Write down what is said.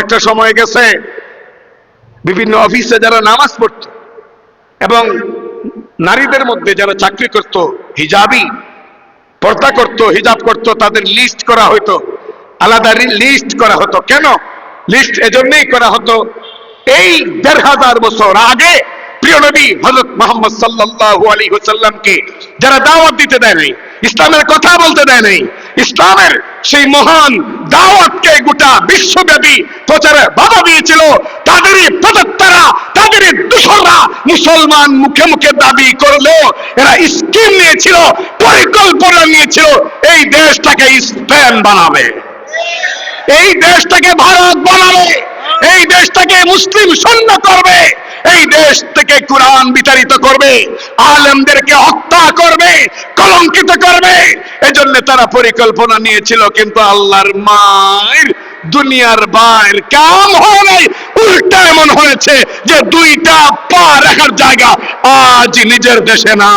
একটা সময় গেছে বিভিন্ন অফিসে যারা নামাজ পড়ত এবং নারীদের মধ্যে যারা চাকরি করত, হিজাবি পর্দা করত, হিজাব করত, তাদের লিস্ট করা হতো, আলাদা লিস্ট করা হতো। কেন লিস্ট? এজন্যই করা হতো, এই ১৫০০ বছর আগে প্রিয় নবী হযরত মুহাম্মদ সাল্লাল্লাহু আলাইহি ওয়াসাল্লামকে যারা দাওয়াত দিতে দেয় নাই, ইসলামের কথা বলতে দেয় নাই, ইসলামের সেই মহান দাওয়াতকে গোটা বিশ্বব্যাপী প্রচারে বাধা দিয়েছিল, তাদেরই প্রদত্তরা, তাদেরই দোসররা মুসলমান মুখে মুখে দাবি করলেও এরা স্কিম নিয়েছিল, পরিকল্পনা নিয়েছিল এই দেশটাকে স্পেন বানাবে, এই দেশটাকে ভারত বানাবে, এই দেশটাকে মুসলিম শূন্য করবে, এই দেশ থেকে কোরআন বিতাড়িত করবে, আলেমদেরকে হত্যা করবে, কলঙ্কিত করবে। এজন্য তারা পরিকল্পনা নিয়েছিল। কিন্তু আল্লাহর মায়ের দুনিয়ার বাইর কাম হয় নাই, উল্টা এমন হয়েছে যে দুইটা পা রাখার জায়গা আজ নিজের দেশে না।